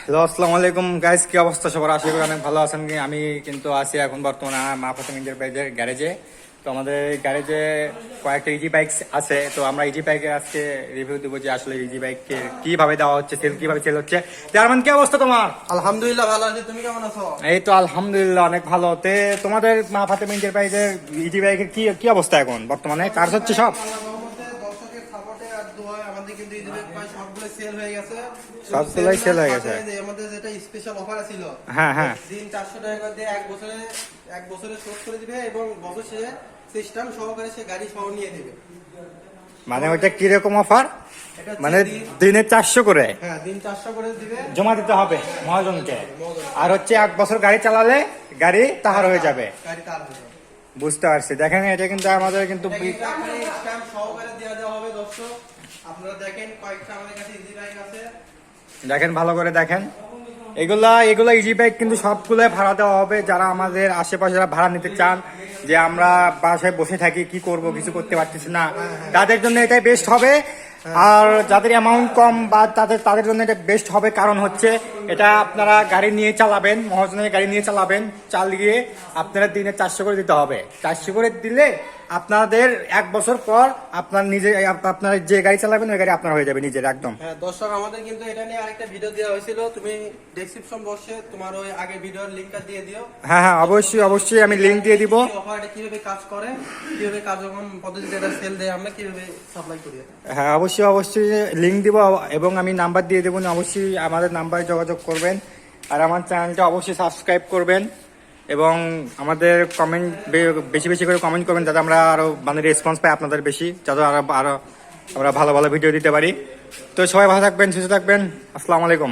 Hello, আসসালামু আলাইকুম guys, কি অবস্থা সবার? আশা করি অনেক ভালো আছেন। আমি কিন্তু আছি এখন বর্তমানে মা ফাতেমা এন্টারপ্রাইজের গ্যারেজে। তো আমাদের গ্যারেজে কয়েকটা ইজি বাইক আছে। তো আমরা ইজি বাইকে আজকে রিভিউ দেবো যে আসলে ইজি বাইককে কিভাবে দেওয়া হচ্ছে, কিভাবে সেল হচ্ছে। জার্মান, কি অবস্থা তোমার? আলহামদুলিল্লাহ ভালো আছি, তুমি কেমন আছো? এই তো আলহামদুলিল্লাহ অনেক ভালো। তোমাদের মা ফাতেমা এন্টারপ্রাইজের ইজি বাইকের কি কি অবস্থা এখন বর্তমানে? কাজ হচ্ছে সব? আল্লাহর রহমতে দর্শকের সাপোর্টে আর দোয়ায় আমাদের কিন্তু ইজিবাইক প্রায় সবগুলো সেল হয়ে গেছে। সবগুলোই sell হয়ে গেছে। আমাদের যেটা স্পেশাল অফার ছিল, হ্যাঁ হ্যাঁ, দিন 400 টাকা করে দিয়ে এক বছরে শোধ করে দিবে এবং বছর শেষে সিস্টেম সহকারে সে গাড়ি সহ নিয়ে দিবে। মানে ওইটা কিরকম অফার? এটা হচ্ছে মানে দিনে 400 করে হ্যাঁ, দিন 400 করে দিবে, জমা দিতে হবে মহাজনকে। আর হচ্ছে 1 বছর গাড়ি চালালে গাড়ি তাহার হয়ে যাবে। গাড়ি তার হয়ে যাবে। বুঝতে পারছি। দেখেন, এটা কিন্তু আমাদের কিন্তু এটা কিন্তু আপনি স্ট্যাম্প সহকারে দেওয়া হবে দর্শক। আপনারা দেখেন কয়েকটা আমাদের কাছে ইজিবাইক আছে। দেখেন, ভালো করে দেখেন। এগুলা ইজি বাইক কিন্তু সবগুলো ভাড়া দেওয়া হবে। যারা আমাদের আশেপাশে যারা ভাড়া নিতে চান, যে আমরা বাসায় বসে থাকি, কি করব, কিছু করতে পারতেছি না, তাদের জন্য এটাই বেস্ট হবে। আর যাদের অ্যামাউন্ট কম বা তাদের জন্য এটা বেস্ট হবে। কারণ হচ্ছে এটা আপনারা গাড়ি নিয়ে চালাবেন, মহাজনের গাড়ি নিয়ে চালিয়ে আপনারা দিনে 400 করে দিতে হবে। 400 করে দিলে আপনাদের 1 বছর পর আপনার যে গাড়ি চালাবেন ওই গাড়ি আপনার হয়ে যাবে নিজের একদম। হ্যাঁ দর্শক, আমাদের কিন্তু এটা নিয়ে আরেকটা ভিডিও দেওয়া হয়েছিল, তুমি ডেসক্রিপশন বক্সে তোমার ওই আগে ভিডিওর লিংকটা দিয়ে দিও। হ্যাঁ হ্যাঁ, অবশ্যই আমি লিংক দিয়ে দিব। অফারটা কিভাবে কাজ করে, কিভাবে কার্যক্রম পদ্ধতিতে এটা সেল দেয়, আমরা কিভাবে সাপ্লাই করি। হ্যাঁ, অবশ্যই লিংক দিব এবং আমি নাম্বার দিয়ে দেবো। অবশ্যই আমাদের নাম্বারে যোগাযোগ করবেন। আর আমার চ্যানেলটা অবশ্যই সাবস্ক্রাইব করবেন এবং আমাদের কমেন্ট বেশি করে কমেন্ট করবেন, যাতে আমরা আরো মানে রেসপন্স পাই আপনাদের বেশি, যাতে আরো আমরা ভালো ভিডিও দিতে পারি। তো সবাই ভালো থাকবেন, সুস্থ থাকবেন। আসসালামু আলাইকুম।